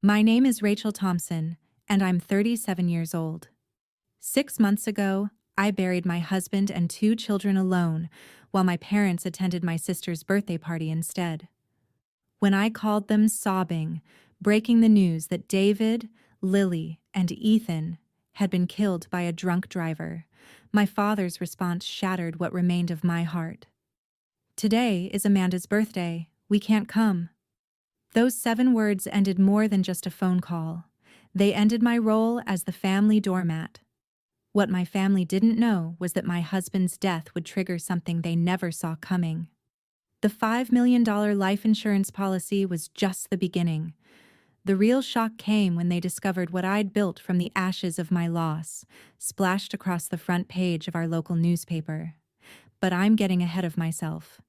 My name is Rachel Thompson, and I'm 37 years old. 6 months ago, I buried my husband and 2 children alone while my parents attended my sister's birthday party instead. When I called them sobbing, breaking the news that David, Lily, and Ethan had been killed by a drunk driver, my father's response shattered what remained of my heart. "Today is Amanda's birthday. We can't come." Those 7 words ended more than just a phone call. They ended my role as the family doormat. What my family didn't know was that my husband's death would trigger something they never saw coming. The $5 million life insurance policy was just the beginning. The real shock came when they discovered what I'd built from the ashes of my loss, splashed across the front page of our local newspaper. But I'm getting ahead of myself.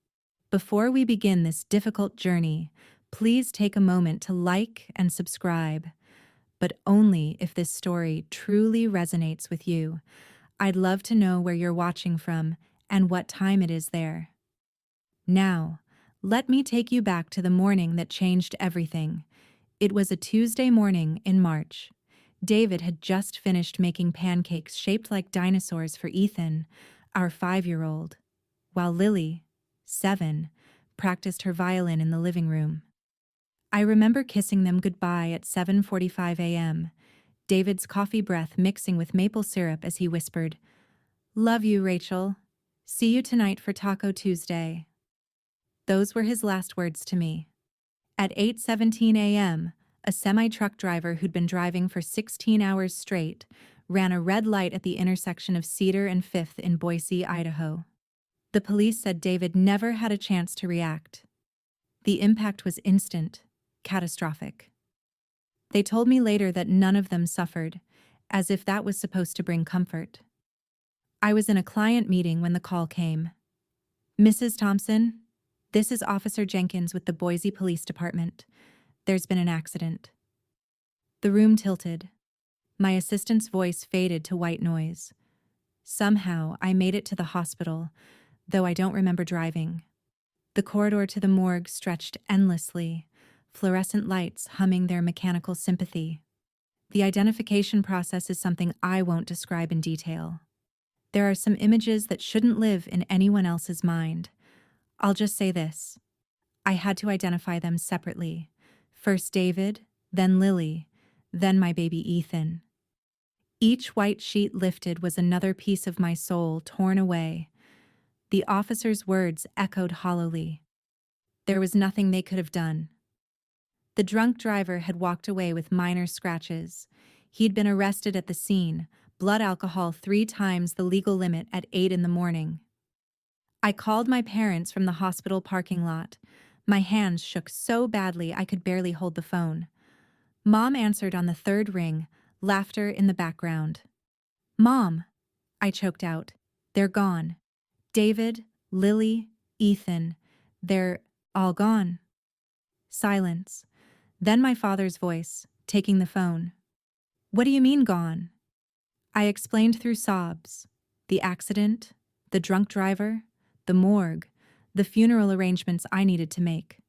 Before we begin this difficult journey, please take a moment to like and subscribe, but only if this story truly resonates with you. I'd love to know where you're watching from and what time it is there. Now, let me take you back to the morning that changed everything. It was a Tuesday morning in March. David had just finished making pancakes shaped like dinosaurs for Ethan, our 5-year-old, while Lily, 7, practiced her violin in the living room. I remember kissing them goodbye at 7:45 a.m., David's coffee breath mixing with maple syrup as he whispered, "Love you, Rachel. See you tonight for Taco Tuesday." Those were his last words to me. At 8:17 a.m., a semi-truck driver who'd been driving for 16 hours straight ran a red light at the intersection of Cedar and 5th in Boise, Idaho. The police said David never had a chance to react. The impact was instant, catastrophic. They told me later that none of them suffered, as if that was supposed to bring comfort. I was in a client meeting when the call came. "Mrs. Thompson, this is Officer Jenkins with the Boise Police Department. There's been an accident." The room tilted. My assistant's voice faded to white noise. Somehow, I made it to the hospital, though I don't remember driving. The corridor to the morgue stretched endlessly, fluorescent lights humming their mechanical sympathy. The identification process is something I won't describe in detail. There are some images that shouldn't live in anyone else's mind. I'll just say this. I had to identify them separately. First David, then Lily, then my baby Ethan. Each white sheet lifted was another piece of my soul torn away. The officer's words echoed hollowly. There was nothing they could have done. The drunk driver had walked away with minor scratches. He'd been arrested at the scene, blood alcohol 3 times the legal limit at 8 in the morning. I called my parents from the hospital parking lot. My hands shook so badly I could barely hold the phone. Mom answered on the 3rd ring, laughter in the background. "Mom," I choked out, "they're gone. David, Lily, Ethan, they're all gone." Silence. Then my father's voice, taking the phone. "What do you mean gone?" I explained through sobs. The accident, the drunk driver, the morgue, the funeral arrangements I needed to make.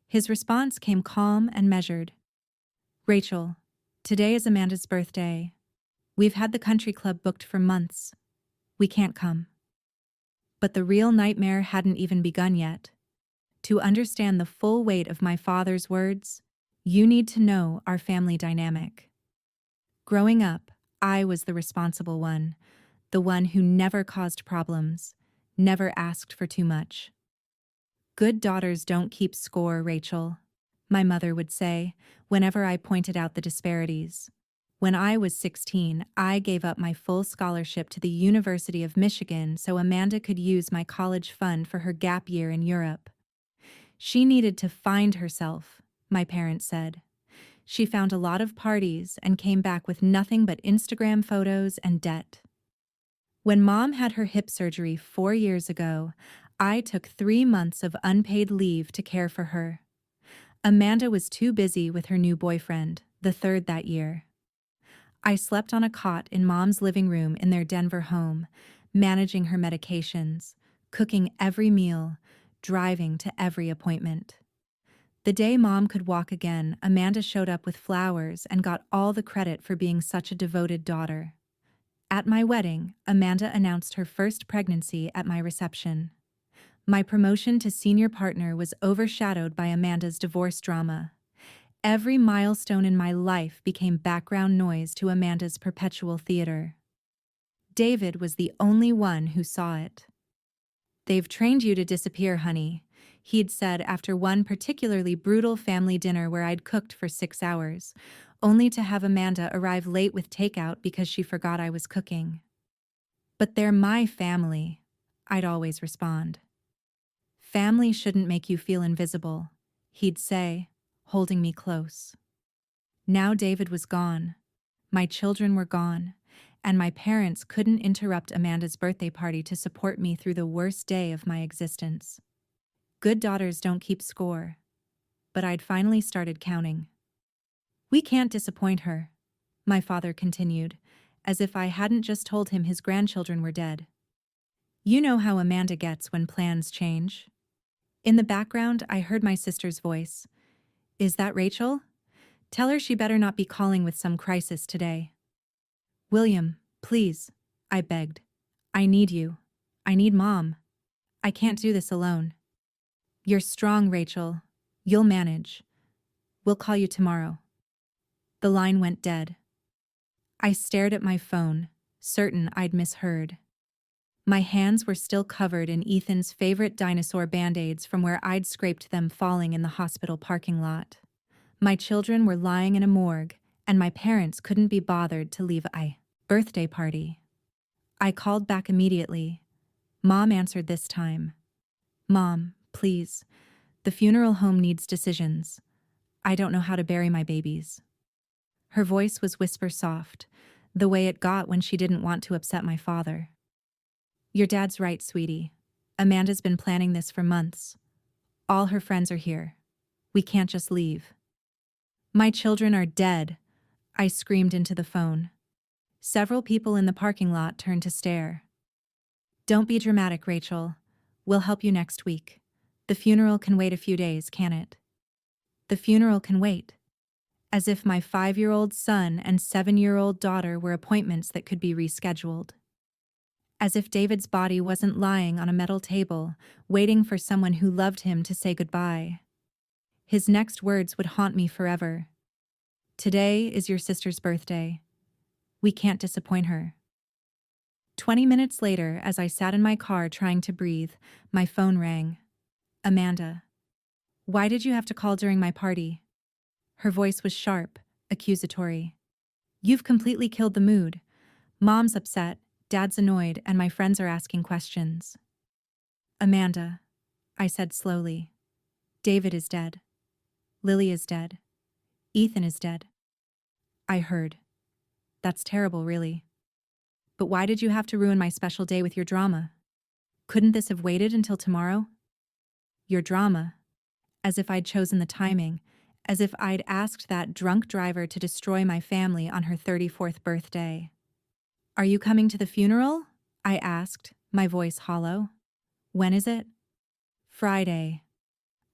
His response came calm and measured. "Rachel, today is Amanda's birthday. We've had the country club booked for months. We can't come." But the real nightmare hadn't even begun yet. To understand the full weight of my father's words, you need to know our family dynamic. Growing up, I was the responsible one, the one who never caused problems, never asked for too much. "Good daughters don't keep score, Rachel," my mother would say whenever I pointed out the disparities. When I was 16, I gave up my full scholarship to the University of Michigan so Amanda could use my college fund for her gap year in Europe. She needed to find herself, my parents said. She found a lot of parties and came back with nothing but Instagram photos and debt. When Mom had her hip surgery 4 years ago, I took 3 months of unpaid leave to care for her. Amanda was too busy with her new boyfriend, the 3rd that year. I slept on a cot in Mom's living room in their Denver home, managing her medications, cooking every meal, driving to every appointment. The day Mom could walk again, Amanda showed up with flowers and got all the credit for being such a devoted daughter. At my wedding, Amanda announced her first pregnancy at my reception. My promotion to senior partner was overshadowed by Amanda's divorce drama. Every milestone in my life became background noise to Amanda's perpetual theater. David was the only one who saw it. "They've trained you to disappear, honey," he'd said after one particularly brutal family dinner where I'd cooked for 6 hours, only to have Amanda arrive late with takeout because she forgot I was cooking. "But they're my family," I'd always respond. "Family shouldn't make you feel invisible," he'd say, holding me close. Now David was gone. My children were gone, and my parents couldn't interrupt Amanda's birthday party to support me through the worst day of my existence. Good daughters don't keep score, but I'd finally started counting. "We can't disappoint her," my father continued, as if I hadn't just told him his grandchildren were dead. "You know how Amanda gets when plans change." In the background, I heard my sister's voice. "Is that Rachel? Tell her she better not be calling with some crisis today." "William, please," I begged. "I need you. I need Mom. I can't do this alone." "You're strong, Rachel. You'll manage. We'll call you tomorrow." The line went dead. I stared at my phone, certain I'd misheard. My hands were still covered in Ethan's favorite dinosaur band-aids from where I'd scraped them falling in the hospital parking lot. My children were lying in a morgue, and my parents couldn't be bothered to leave a birthday party. I called back immediately. Mom answered this time. "Mom, please. The funeral home needs decisions. I don't know how to bury my babies." Her voice was whisper soft, the way it got when she didn't want to upset my father. "Your dad's right, sweetie. Amanda's been planning this for months. All her friends are here. We can't just leave." "My children are dead," I screamed into the phone. Several people in the parking lot turned to stare. "Don't be dramatic, Rachel. We'll help you next week. The funeral can wait a few days, can it?" "The funeral can wait." As if my 5-year-old son and 7-year-old daughter were appointments that could be rescheduled. As if David's body wasn't lying on a metal table, waiting for someone who loved him to say goodbye. His next words would haunt me forever. "Today is your sister's birthday. We can't disappoint her." 20 minutes later, as I sat in my car trying to breathe, my phone rang. "Amanda. Why did you have to call during my party?" Her voice was sharp, accusatory. "You've completely killed the mood. Mom's upset, Dad's annoyed, and my friends are asking questions." "Amanda," I said slowly. "David is dead. Lily is dead. Ethan is dead." I heard. "That's terrible, really. But why did you have to ruin my special day with your drama? Couldn't this have waited until tomorrow?" "Your drama." As if I'd chosen the timing, as if I'd asked that drunk driver to destroy my family on her 34th birthday. "Are you coming to the funeral?" I asked, my voice hollow. "When is it?" "Friday."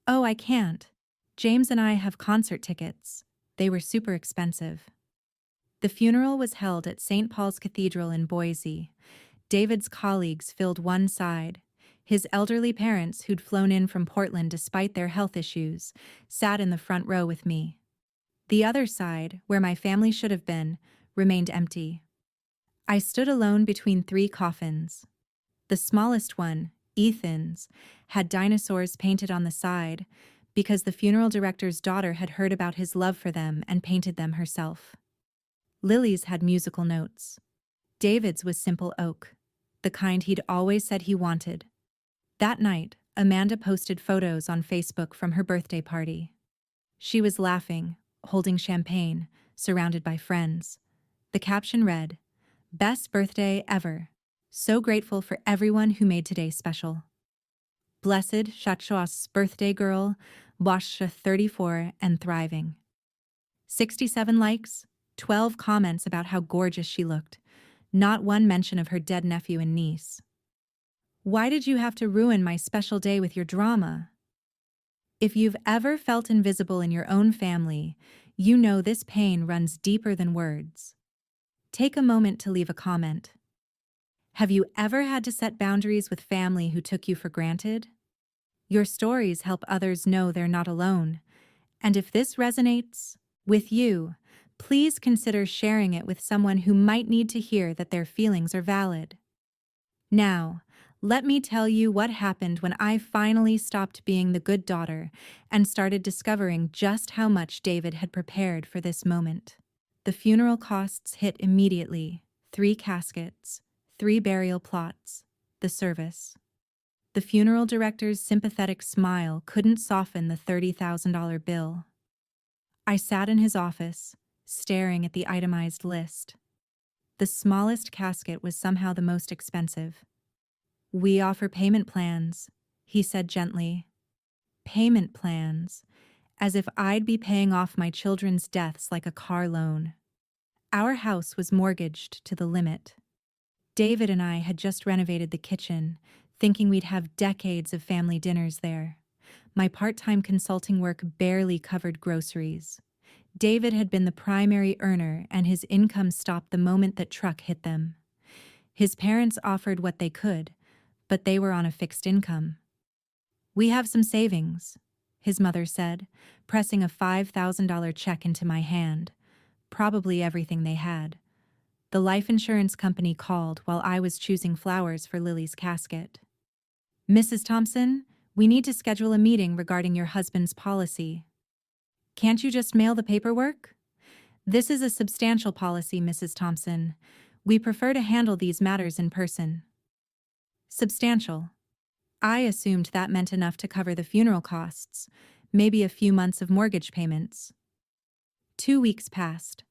"Oh, I can't. James and I have concert tickets. They were super expensive." The funeral was held at St. Paul's Cathedral in Boise. David's colleagues filled one side. His elderly parents, who'd flown in from Portland despite their health issues, sat in the front row with me. The other side, where my family should have been, remained empty. I stood alone between 3 coffins. The smallest one, Ethan's, had dinosaurs painted on the side because the funeral director's daughter had heard about his love for them and painted them herself. Lily's had musical notes. David's was simple oak, the kind he'd always said he wanted. That night, Amanda posted photos on Facebook from her birthday party. She was laughing, holding champagne, surrounded by friends. The caption read, "Best birthday ever. So grateful for everyone who made today special. Blessed Chachoas birthday girl, Washa 34 and thriving." 67 likes, 12 comments about how gorgeous she looked. Not one mention of her dead nephew and niece. "Why did you have to ruin my special day with your drama?" If you've ever felt invisible in your own family, you know this pain runs deeper than words. Take a moment to leave a comment. Have you ever had to set boundaries with family who took you for granted? Your stories help others know they're not alone. And if this resonates with you, please consider sharing it with someone who might need to hear that their feelings are valid. Now, let me tell you what happened when I finally stopped being the good daughter and started discovering just how much David had prepared for this moment. The funeral costs hit immediately: 3 caskets, 3 burial plots, the service. The funeral director's sympathetic smile couldn't soften the $30,000 bill. I sat in his office, staring at the itemized list. The smallest casket was somehow the most expensive. "We offer payment plans," he said gently. Payment plans, as if I'd be paying off my children's deaths like a car loan. Our house was mortgaged to the limit. David and I had just renovated the kitchen, thinking we'd have decades of family dinners there. My part-time consulting work barely covered groceries. David had been the primary earner, and his income stopped the moment that truck hit them. His parents offered what they could, but they were on a fixed income. "We have some savings," his mother said, pressing a $5,000 check into my hand. Probably everything they had. The life insurance company called while I was choosing flowers for Lily's casket. "Mrs. Thompson, we need to schedule a meeting regarding your husband's policy." "Can't you just mail the paperwork?" "This is a substantial policy, Mrs. Thompson. We prefer to handle these matters in person." Substantial. I assumed that meant enough to cover the funeral costs, maybe a few months of mortgage payments. 2 weeks passed.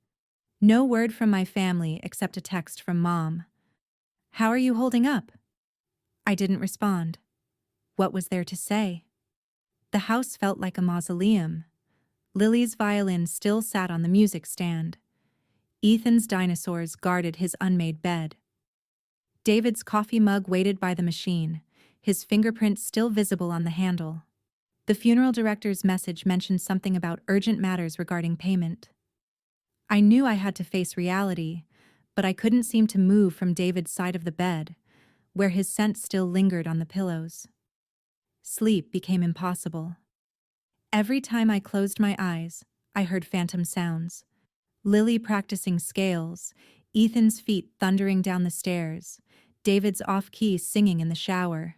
No word from my family except a text from Mom. "How are you holding up?" I didn't respond. What was there to say? The house felt like a mausoleum. Lily's violin still sat on the music stand. Ethan's dinosaurs guarded his unmade bed. David's coffee mug waited by the machine, his fingerprints still visible on the handle. The funeral director's message mentioned something about urgent matters regarding payment. I knew I had to face reality, but I couldn't seem to move from David's side of the bed, where his scent still lingered on the pillows. Sleep became impossible. Every time I closed my eyes, I heard phantom sounds. Lily practicing scales, Ethan's feet thundering down the stairs, David's off-key singing in the shower.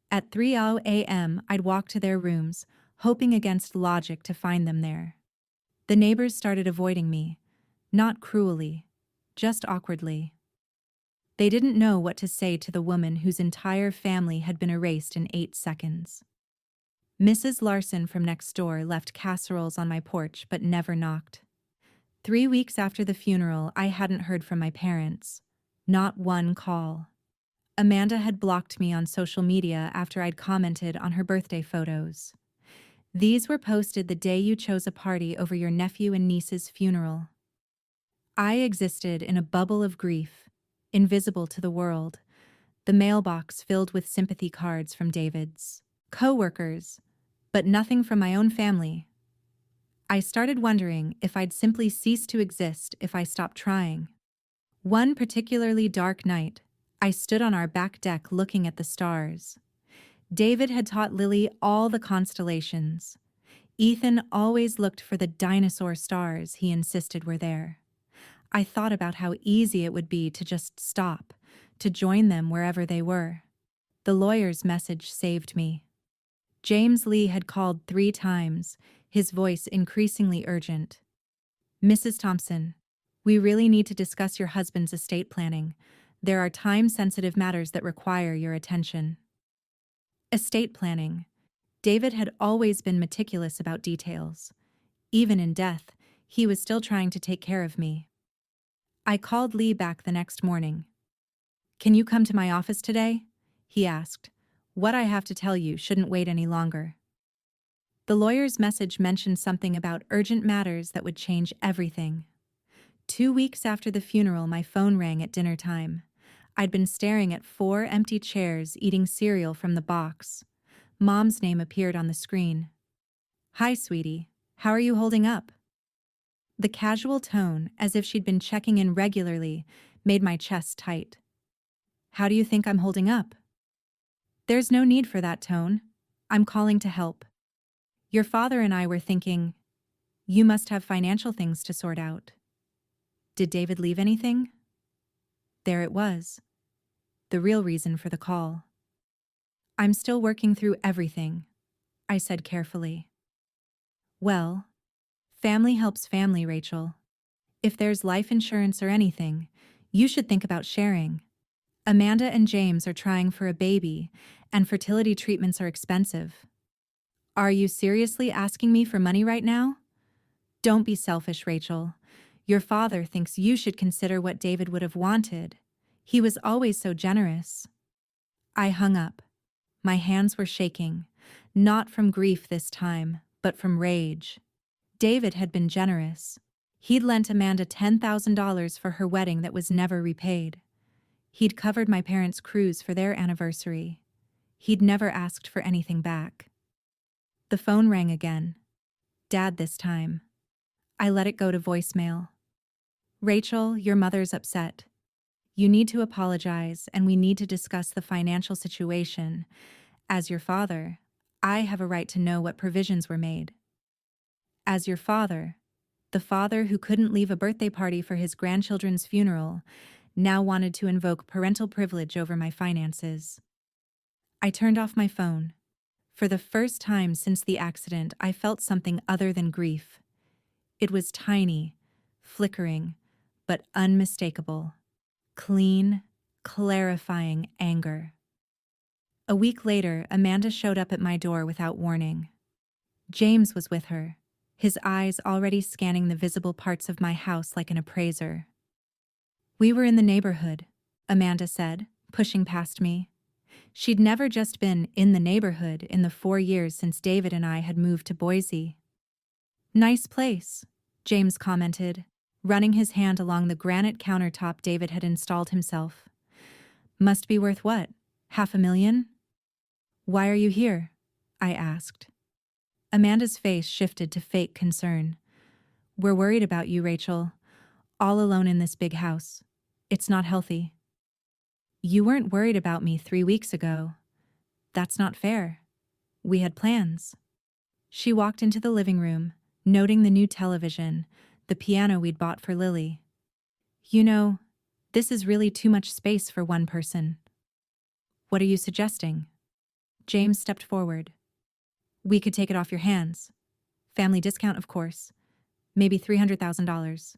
At 3:00 a.m., I'd walk to their rooms, hoping against logic to find them there. The neighbors started avoiding me, not cruelly, just awkwardly. They didn't know what to say to the woman whose entire family had been erased in 8 seconds. Mrs. Larson from next door left casseroles on my porch but never knocked. 3 weeks after the funeral, I hadn't heard from my parents. Not one call. Amanda had blocked me on social media after I'd commented on her birthday photos. "These were posted the day you chose a party over your nephew and niece's funeral." I existed in a bubble of grief, invisible to the world, the mailbox filled with sympathy cards from David's co-workers, but nothing from my own family. I started wondering if I'd simply cease to exist if I stopped trying. One particularly dark night, I stood on our back deck looking at the stars. David had taught Lily all the constellations. Ethan always looked for the dinosaur stars he insisted were there. I thought about how easy it would be to just stop, to join them wherever they were. The lawyer's message saved me. James Lee had called 3 times, his voice increasingly urgent. "Mrs. Thompson, we really need to discuss your husband's estate planning. There are time-sensitive matters that require your attention." Estate planning. David had always been meticulous about details. Even in death, he was still trying to take care of me. I called Lee back the next morning. "Can you come to my office today?" he asked. "What I have to tell you shouldn't wait any longer." The lawyer's message mentioned something about urgent matters that would change everything. 2 weeks after the funeral, my phone rang at dinner time. I'd been staring at 4 empty chairs eating cereal from the box. Mom's name appeared on the screen. "Hi, sweetie. How are you holding up?" The casual tone, as if she'd been checking in regularly, made my chest tight. "How do you think I'm holding up?" "There's no need for that tone. I'm calling to help. Your father and I were thinking, you must have financial things to sort out. Did David leave anything?" There it was. The real reason for the call. "I'm still working through everything," I said carefully. "Well, family helps family, Rachel. If there's life insurance or anything, you should think about sharing. Amanda and James are trying for a baby, and fertility treatments are expensive. Are you seriously asking me for money right now? Don't be selfish, Rachel. Your father thinks you should consider what David would have wanted. He was always so generous." I hung up. My hands were shaking, not from grief this time, but from rage. David had been generous. He'd lent Amanda $10,000 for her wedding that was never repaid. He'd covered my parents' cruise for their anniversary. He'd never asked for anything back. The phone rang again. Dad this time. I let it go to voicemail. "Rachel, your mother's upset. You need to apologize, and we need to discuss the financial situation. As your father, I have a right to know what provisions were made." As your father, the father who couldn't leave a birthday party for his grandchildren's funeral, now wanted to invoke parental privilege over my finances. I turned off my phone. For the first time since the accident, I felt something other than grief. It was tiny, flickering, but unmistakable. Clean, clarifying anger. A week later, Amanda showed up at my door without warning. James was with her, his eyes already scanning the visible parts of my house like an appraiser. "We were in the neighborhood," Amanda said, pushing past me. She'd never just been in the neighborhood in the 4 years since David and I had moved to Boise. "Nice place," James commented, running his hand along the granite countertop David had installed himself. "Must be worth what? $500,000? Why are you here?" I asked. Amanda's face shifted to fake concern. "We're worried about you, Rachel. All alone in this big house. It's not healthy." "You weren't worried about me 3 weeks ago. That's not fair. We had plans." She walked into the living room, noting the new television, the piano we'd bought for Lily. "You know, this is really too much space for one person." "What are you suggesting?" James stepped forward. "We could take it off your hands. Family discount, of course. Maybe $300,000.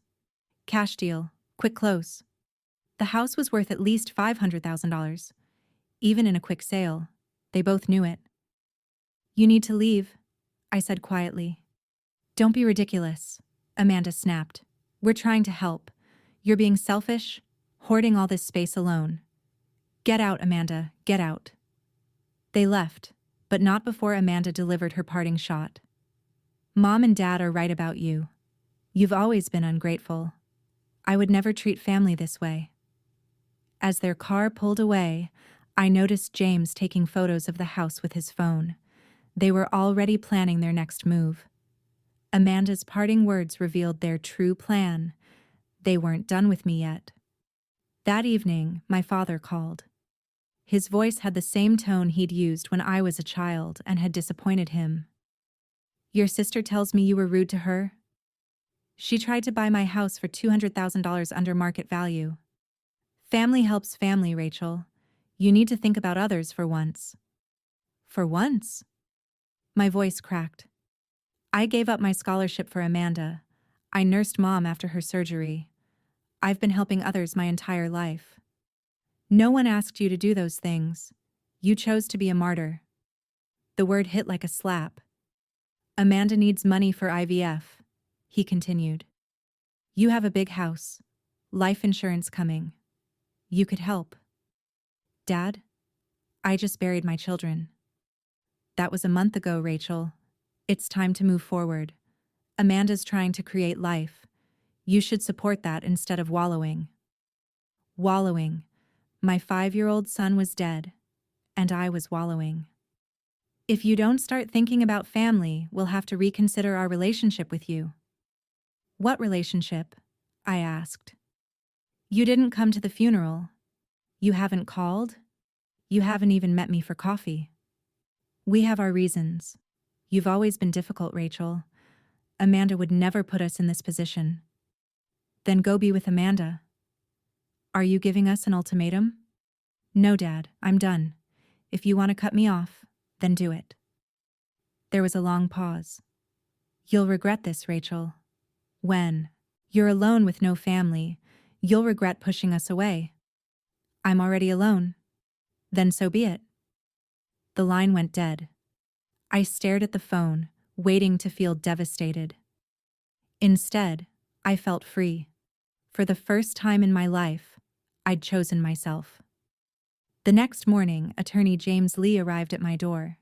Cash deal, quick close." The house was worth at least $500,000. Even in a quick sale. They both knew it. "You need to leave," I said quietly. "Don't be ridiculous," Amanda snapped. "We're trying to help. You're being selfish, hoarding all this space alone. Get out, Amanda, get out." They left, but not before Amanda delivered her parting shot. "Mom and Dad are right about you. You've always been ungrateful. I would never treat family this way." As their car pulled away, I noticed James taking photos of the house with his phone. They were already planning their next move. Amanda's parting words revealed their true plan. They weren't done with me yet. That evening, my father called. His voice had the same tone he'd used when I was a child and had disappointed him. "Your sister tells me you were rude to her?" "She tried to buy my house for $200,000 under market value." "Family helps family, Rachel. You need to think about others for once." "For once?" My voice cracked. "I gave up my scholarship for Amanda. I nursed Mom after her surgery. I've been helping others my entire life. No one asked you to do those things. You chose to be a martyr." The word hit like a slap. "Amanda needs money for IVF," he continued. "You have a big house. Life insurance coming. You could help." "Dad, I just buried my children." "That was a month ago, Rachel. It's time to move forward. Amanda's trying to create life. You should support that instead of wallowing." Wallowing. My 5-year-old son was dead, and I was wallowing. If you don't start thinking about family, we'll have to reconsider our relationship with you. What relationship? I asked. You didn't come to the funeral. You haven't called. You haven't even met me for coffee. We have our reasons. You've always been difficult, Rachel. Amanda would never put us in this position. Then go be with Amanda. Are you giving us an ultimatum? No, Dad, I'm done. If you want to cut me off, then do it. There was a long pause. You'll regret this, Rachel. When you're alone with no family, you'll regret pushing us away. I'm already alone. Then so be it. The line went dead. I stared at the phone, waiting to feel devastated. Instead, I felt free. For the first time in my life, I'd chosen myself. The next morning, attorney James Lee arrived at my door.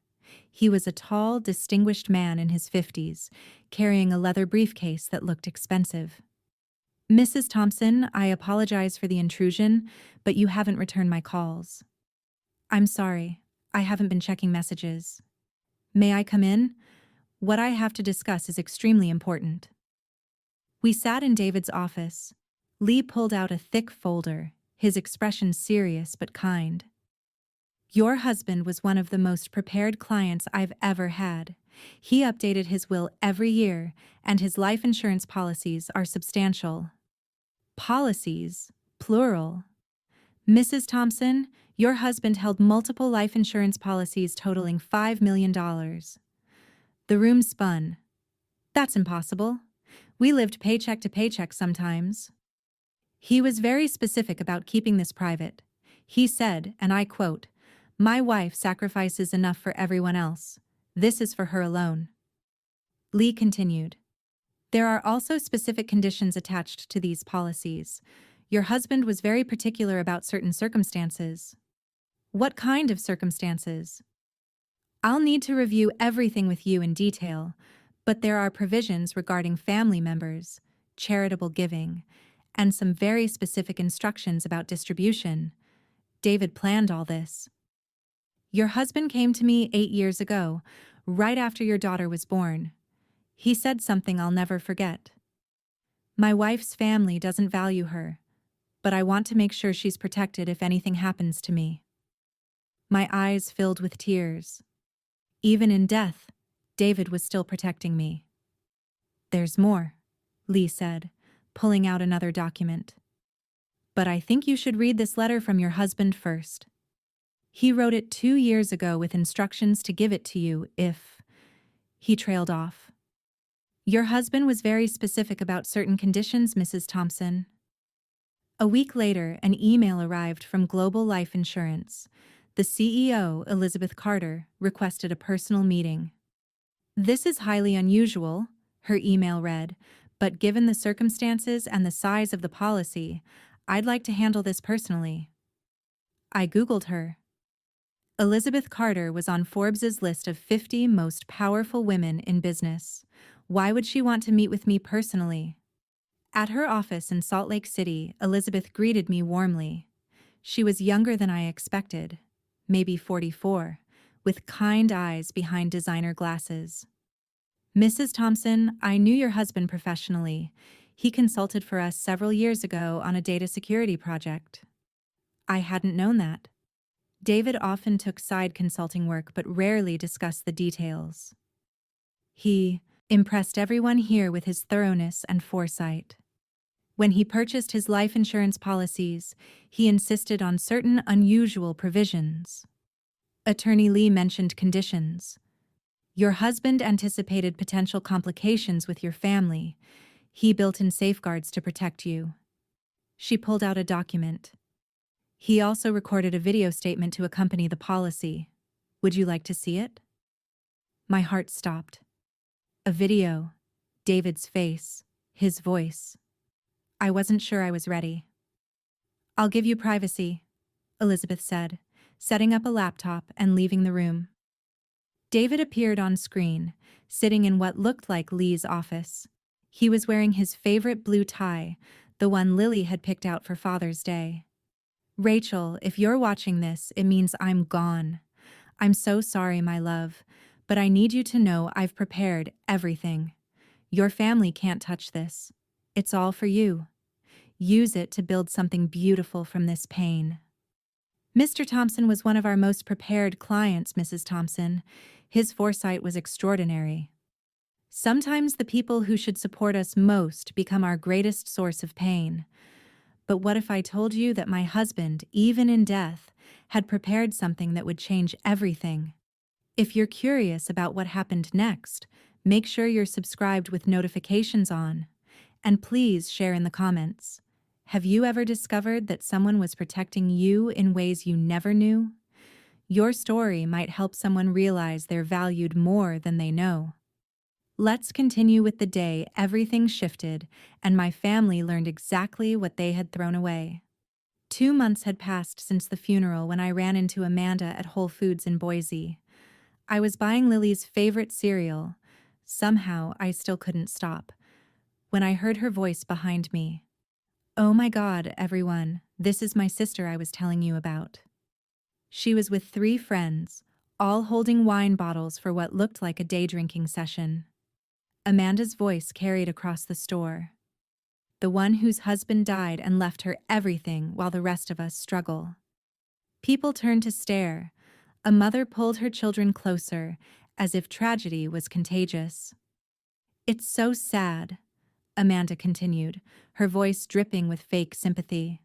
He was a tall, distinguished man in his 50s, carrying a leather briefcase that looked expensive. Mrs. Thompson, I apologize for the intrusion, but you haven't returned my calls. I'm sorry, I haven't been checking messages. May I come in? What I have to discuss is extremely important. We sat in David's office. Lee pulled out a thick folder, his expression serious but kind. Your husband was one of the most prepared clients I've ever had. He updated his will every year, and his life insurance policies are substantial. Policies, plural. Mrs. Thompson, your husband held multiple life insurance policies totaling $5 million. The room spun. That's impossible. We lived paycheck to paycheck sometimes. He was very specific about keeping this private. He said, and I quote, "My wife sacrifices enough for everyone else. This is for her alone." Lee continued, "There are also specific conditions attached to these policies. Your husband was very particular about certain circumstances." What kind of circumstances? I'll need to review everything with you in detail, but there are provisions regarding family members, charitable giving, and some very specific instructions about distribution. David planned all this. Your husband came to me 8 years ago, right after your daughter was born. He said something I'll never forget. My wife's family doesn't value her, but I want to make sure she's protected if anything happens to me. My eyes filled with tears. Even in death, David was still protecting me. There's more, Lee said, pulling out another document. But I think you should read this letter from your husband first. He wrote it 2 years ago with instructions to give it to you if... He trailed off. Your husband was very specific about certain conditions, Mrs. Thompson. A week later, an email arrived from Global Life Insurance. The CEO, Elizabeth Carter, requested a personal meeting. This is highly unusual, her email read, but given the circumstances and the size of the policy, I'd like to handle this personally. I Googled her. Elizabeth Carter was on Forbes's list of 50 most powerful women in business. Why would she want to meet with me personally? At her office in Salt Lake City, Elizabeth greeted me warmly. She was younger than I expected, maybe 44, with kind eyes behind designer glasses. Mrs. Thompson, I knew your husband professionally. He consulted for us several years ago on a data security project. I hadn't known that. David often took side consulting work but rarely discussed the details. He impressed everyone here with his thoroughness and foresight. When he purchased his life insurance policies, he insisted on certain unusual provisions. Attorney Lee mentioned conditions. Your husband anticipated potential complications with your family. He built in safeguards to protect you. She pulled out a document. He also recorded a video statement to accompany the policy. Would you like to see it? My heart stopped. A video, David's face, his voice. I wasn't sure I was ready. I'll give you privacy, Elizabeth said, setting up a laptop and leaving the room. David appeared on screen, sitting in what looked like Lee's office. He was wearing his favorite blue tie, the one Lily had picked out for Father's Day. Rachel, if you're watching this, it means I'm gone. I'm so sorry, my love, but I need you to know I've prepared everything. Your family can't touch this. It's all for you. Use it to build something beautiful from this pain. Mr. Thompson was one of our most prepared clients, Mrs. Thompson. His foresight was extraordinary. Sometimes the people who should support us most become our greatest source of pain. But what if I told you that my husband, even in death, had prepared something that would change everything? If you're curious about what happened next, make sure you're subscribed with notifications on. And please share in the comments. Have you ever discovered that someone was protecting you in ways you never knew? Your story might help someone realize they're valued more than they know. Let's continue with the day everything shifted and my family learned exactly what they had thrown away. 2 months had passed since the funeral when I ran into Amanda at Whole Foods in Boise. I was buying Lily's favorite cereal. Somehow, I still couldn't stop. When I heard her voice behind me, "Oh my God, everyone, this is my sister I was telling you about." She was with 3 friends, all holding wine bottles for what looked like a day drinking session. Amanda's voice carried across the store. The one whose husband died and left her everything while the rest of us struggle. People turned to stare. A mother pulled her children closer, as if tragedy was contagious. "It's so sad," Amanda continued, her voice dripping with fake sympathy.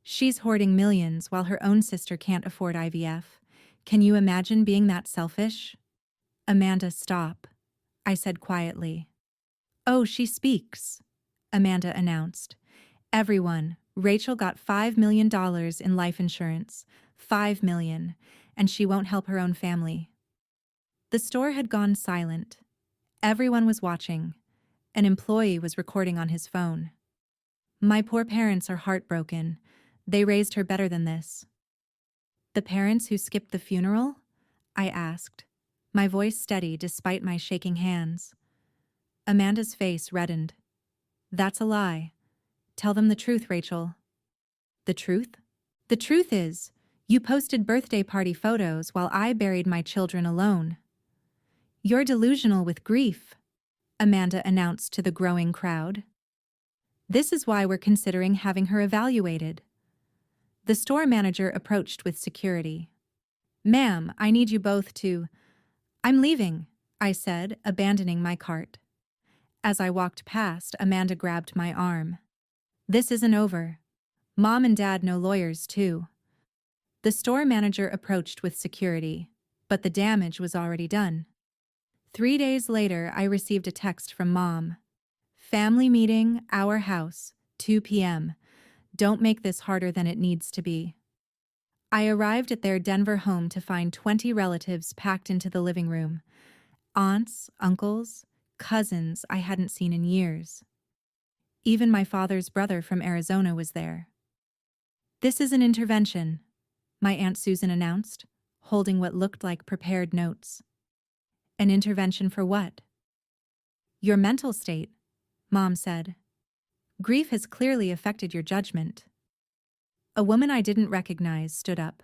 "She's hoarding millions while her own sister can't afford IVF. Can you imagine being that selfish?" "Amanda, stop," I said quietly. "Oh, she speaks," Amanda announced. "Everyone, Rachel got $5 million in life insurance. $5 million, and she won't help her own family." The store had gone silent. Everyone was watching. An employee was recording on his phone. "My poor parents are heartbroken. They raised her better than this." "The parents who skipped the funeral?" I asked, my voice steady despite my shaking hands. Amanda's face reddened. "That's a lie. Tell them the truth, Rachel." "The truth?" "The truth is, you posted birthday party photos while I buried my children alone." "You're delusional with grief," Amanda announced to the growing crowd. "This is why we're considering having her evaluated." The store manager approached with security. "Ma'am, I need you both to—" "I'm leaving," I said, abandoning my cart. As I walked past, Amanda grabbed my arm. "This isn't over. Mom and Dad know lawyers too." The store manager approached with security, but the damage was already done. 3 days later, I received a text from Mom. "Family meeting, our house, 2 p.m. Don't make this harder than it needs to be." I arrived at their Denver home to find 20 relatives packed into the living room. Aunts, uncles, cousins I hadn't seen in years. Even my father's brother from Arizona was there. "This is an intervention," my Aunt Susan announced, holding what looked like prepared notes. "An intervention for what?" "Your mental state," Mom said. "Grief has clearly affected your judgment." A woman I didn't recognize stood up.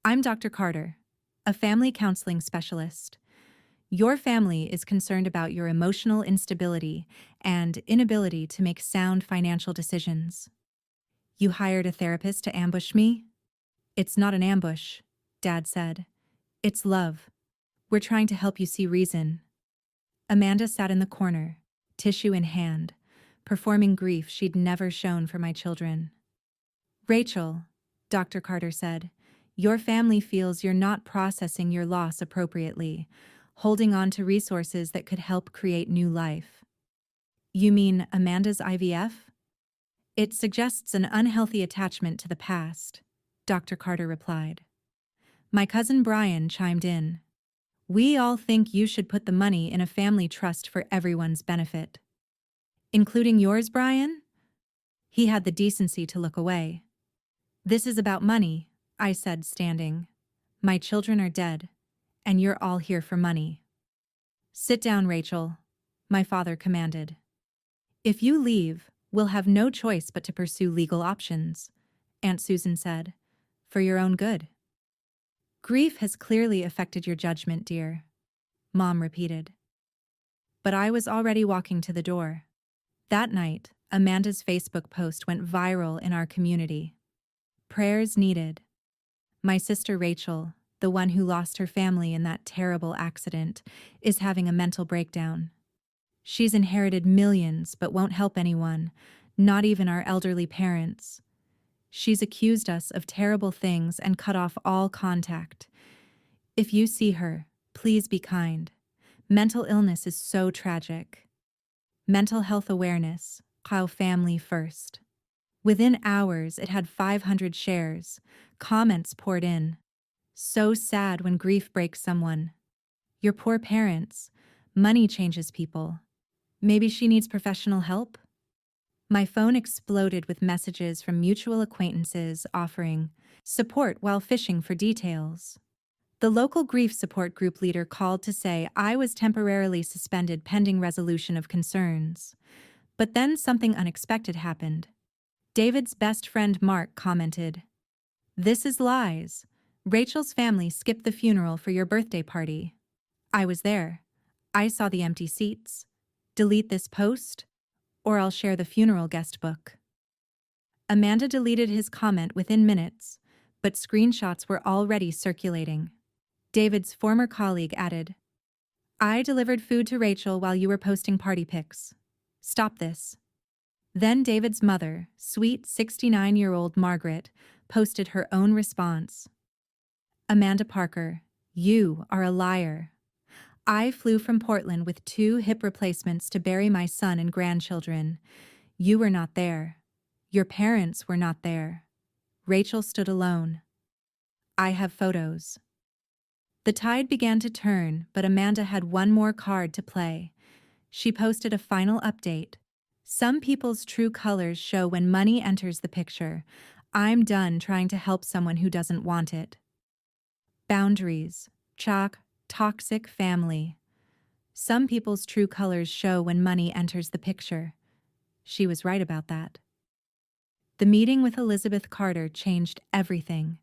"I'm Dr. Carter, a family counseling specialist. Your family is concerned about your emotional instability and inability to make sound financial decisions." "You hired a therapist to ambush me?" "It's not an ambush," Dad said. "It's love. We're trying to help you see reason." Amanda sat in the corner, tissue in hand, performing grief she'd never shown for my children. "Rachel," Dr. Carter said, "your family feels you're not processing your loss appropriately, holding on to resources that could help create new life." "You mean Amanda's IVF?" "It suggests an unhealthy attachment to the past," Dr. Carter replied. My cousin Brian chimed in. "We all think you should put the money in a family trust for everyone's benefit." "Including yours, Brian?" He had the decency to look away. "This is about money," I said, standing. "My children are dead, and you're all here for money." "Sit down, Rachel," my father commanded. "If you leave, we'll have no choice but to pursue legal options," Aunt Susan said, "for your own good." Grief has clearly affected your judgment, dear, Mom repeated. But I was already walking to the door. That night, Amanda's Facebook post went viral in our community. Prayers needed. My sister Rachel, the one who lost her family in that terrible accident, is having a mental breakdown. She's inherited millions but won't help anyone, not even our elderly parents. She's accused us of terrible things and cut off all contact. If you see her, please be kind. Mental illness is so tragic. Mental health awareness, how family first. Within hours, it had 500 shares. Comments poured in. So sad when grief breaks someone. Your poor parents. Money changes people. Maybe she needs professional help? My phone exploded with messages from mutual acquaintances offering support while fishing for details. The local grief support group leader called to say I was temporarily suspended pending resolution of concerns. But then something unexpected happened. David's best friend Mark commented, "This is lies. Rachel's family skipped the funeral for your birthday party. I was there. I saw the empty seats. Delete this post, or I'll share the funeral guest book." Amanda deleted his comment within minutes, but screenshots were already circulating. David's former colleague added, "I delivered food to Rachel while you were posting party pics. Stop this." Then David's mother, sweet 69-year-old Margaret, posted her own response. "Amanda Parker, you are a liar. I flew from Portland with 2 hip replacements to bury my son and grandchildren. You were not there. Your parents were not there. Rachel stood alone. I have photos." The tide began to turn, but Amanda had one more card to play. She posted a final update. "Some people's true colors show when money enters the picture. I'm done trying to help someone who doesn't want it." Boundaries. Toxic family. Some people's true colors show when money enters the picture. She was right about that. The meeting with Elizabeth Carter changed everything.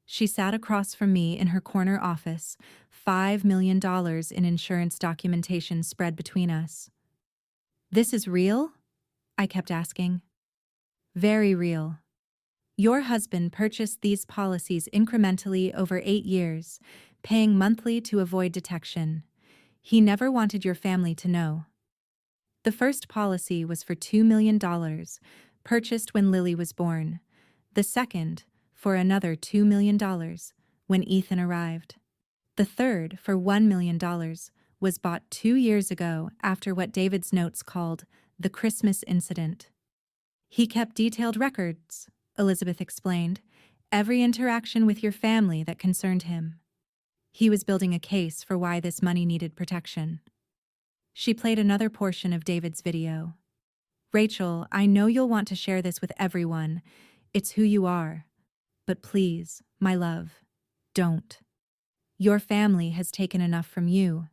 She sat across from me in her corner office, $5 million in insurance documentation spread between us. "This is real?" I kept asking. "Very real. Your husband purchased these policies incrementally over 8 years, paying monthly to avoid detection. He never wanted your family to know. The first policy was for $2 million, purchased when Lily was born. The second, for another $2 million, when Ethan arrived. The third, for $1 million, was bought 2 years ago after what David's notes called the Christmas incident. He kept detailed records," Elizabeth explained, "every interaction with your family that concerned him. He was building a case for why this money needed protection." She played another portion of David's video. "Rachel, I know you'll want to share this with everyone. It's who you are. But please, my love, don't. Your family has taken enough from you.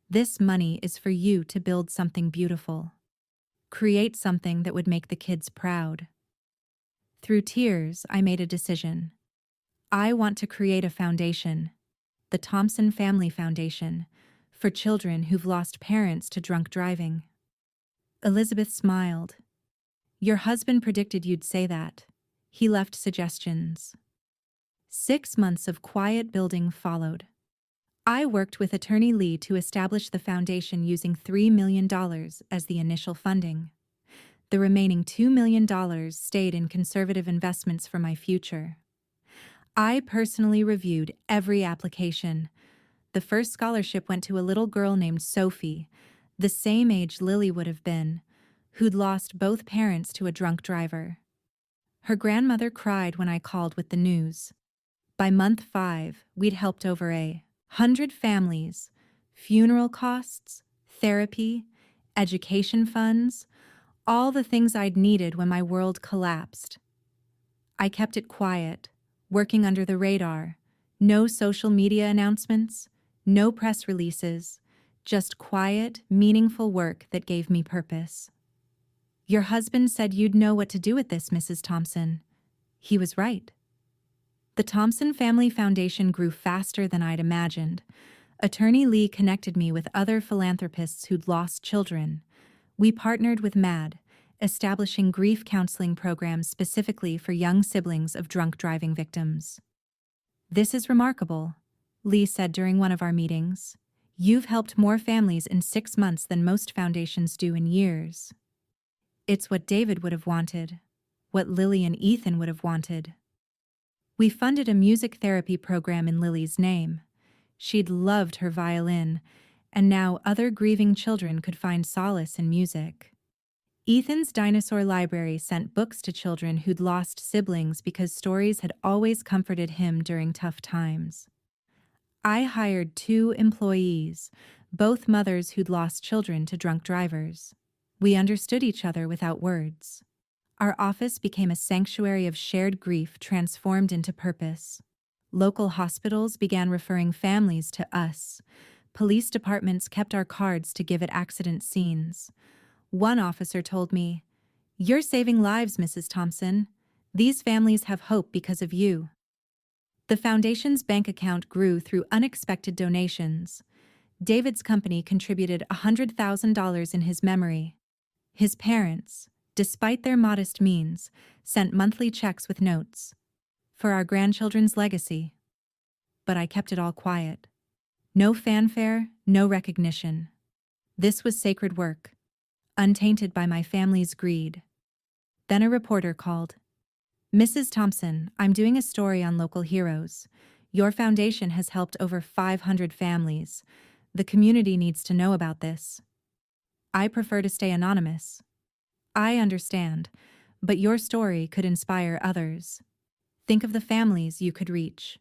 This money is for you to build something beautiful. Create something that would make the kids proud." Through tears, I made a decision. I want to create a foundation, the Thompson Family Foundation, for children who've lost parents to drunk driving. Elizabeth smiled. "Your husband predicted you'd say that. He left suggestions." 6 months of quiet building followed. I worked with attorney Lee to establish the foundation using $3 million as the initial funding. The remaining $2 million stayed in conservative investments for my future. I personally reviewed every application. The first scholarship went to a little girl named Sophie, the same age Lily would have been, who'd lost both parents to a drunk driver. Her grandmother cried when I called with the news. By month 5, we'd helped over 100 families, funeral costs, therapy, education funds, all the things I'd needed when my world collapsed. I kept it quiet, working under the radar. No social media announcements, no press releases, just quiet, meaningful work that gave me purpose. "Your husband said you'd know what to do with this, Mrs. Thompson." He was right. The Thompson Family Foundation grew faster than I'd imagined. Attorney Lee connected me with other philanthropists who'd lost children. We partnered with MAD, establishing grief counseling programs specifically for young siblings of drunk driving victims. "This is remarkable," Lee said during one of our meetings. "You've helped more families in 6 months than most foundations do in years." It's what David would have wanted, what Lily and Ethan would have wanted. We funded a music therapy program in Lily's name. She'd loved her violin, and now other grieving children could find solace in music. Ethan's dinosaur library sent books to children who'd lost siblings because stories had always comforted him during tough times. I hired 2 employees, both mothers who'd lost children to drunk drivers. We understood each other without words. Our office became a sanctuary of shared grief transformed into purpose. Local hospitals began referring families to us. Police departments kept our cards to give at accident scenes. One officer told me, "You're saving lives, Mrs. Thompson. These families have hope because of you." The foundation's bank account grew through unexpected donations. David's company contributed $100,000 in his memory. His parents, despite their modest means, sent monthly checks with notes for our grandchildren's legacy. But I kept it all quiet. No fanfare, no recognition. This was sacred work, untainted by my family's greed. Then a reporter called. "Mrs. Thompson, I'm doing a story on local heroes. Your foundation has helped over 500 families. The community needs to know about this." "I prefer to stay anonymous." "I understand, but your story could inspire others. Think of the families you could reach."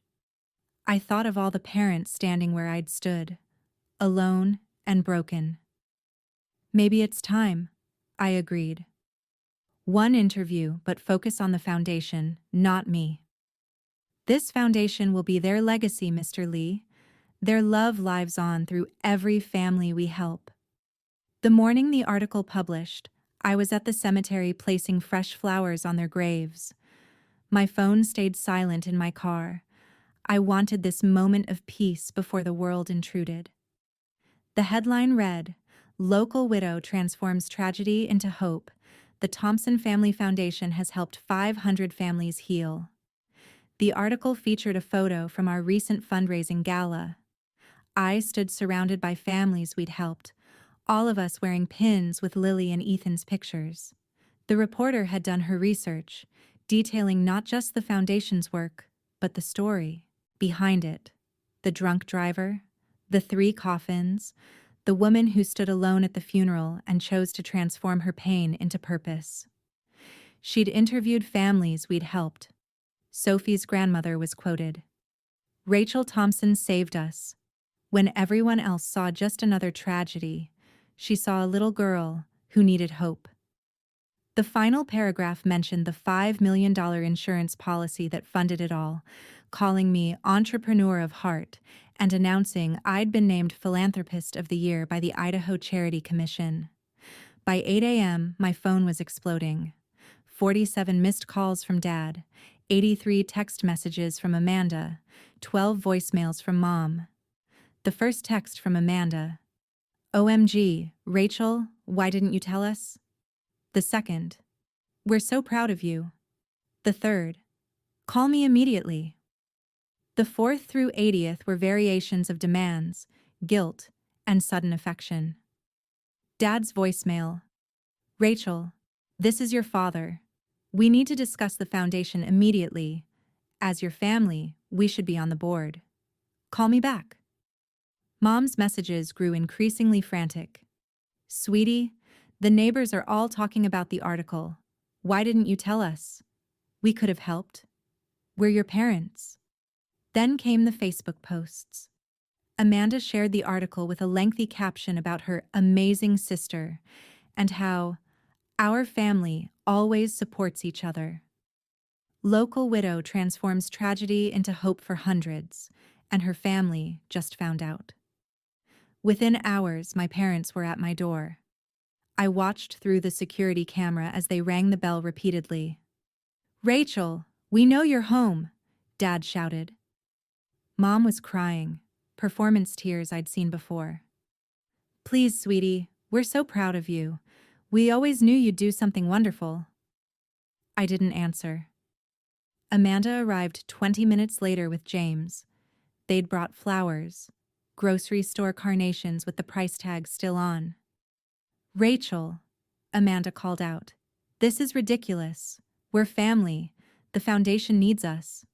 I thought of all the parents standing where I'd stood, alone and broken. "Maybe it's time," I agreed. "One interview, but focus on the foundation, not me." "This foundation will be their legacy, Mr. Lee. Their love lives on through every family we help." The morning the article published, I was at the cemetery placing fresh flowers on their graves. My phone stayed silent in my car. I wanted this moment of peace before the world intruded. The headline read, "Local Widow Transforms Tragedy into Hope. The Thompson Family Foundation has helped 500 families heal." The article featured a photo from our recent fundraising gala. I stood surrounded by families we'd helped, all of us wearing pins with Lily and Ethan's pictures. The reporter had done her research, detailing not just the foundation's work, but the story behind it. The drunk driver, the 3 coffins, the woman who stood alone at the funeral and chose to transform her pain into purpose. She'd interviewed families we'd helped. Sophie's grandmother was quoted, "Rachel Thompson saved us. When everyone else saw just another tragedy, she saw a little girl who needed hope." The final paragraph mentioned the $5 million insurance policy that funded it all, calling me Entrepreneur of Heart and announcing I'd been named Philanthropist of the Year by the Idaho Charity Commission. By 8 a.m., my phone was exploding. 47 missed calls from Dad, 83 text messages from Amanda, 12 voicemails from Mom. The first text from Amanda, "OMG, Rachel, why didn't you tell us?" The second, "We're so proud of you." The third, "Call me immediately." The 4th through 80th were variations of demands, guilt, and sudden affection. Dad's voicemail, "Rachel, this is your father. We need to discuss the foundation immediately. As your family, we should be on the board. Call me back." Mom's messages grew increasingly frantic. "Sweetie, the neighbors are all talking about the article. Why didn't you tell us? We could have helped. We're your parents." Then came the Facebook posts. Amanda shared the article with a lengthy caption about her amazing sister and how our family always supports each other. Local widow transforms tragedy into hope for hundreds, and her family just found out. Within hours, my parents were at my door. I watched through the security camera as they rang the bell repeatedly. "Rachel, we know you're home. Dad shouted. Mom was crying, performance tears I'd seen before. Please, sweetie, we're so proud of you. We always knew you'd do something wonderful. I didn't answer. Amanda arrived 20 minutes later with James. They'd brought flowers, grocery store carnations with the price tag still on. Rachel, Amanda called out. This is ridiculous. We're family. The foundation needs us.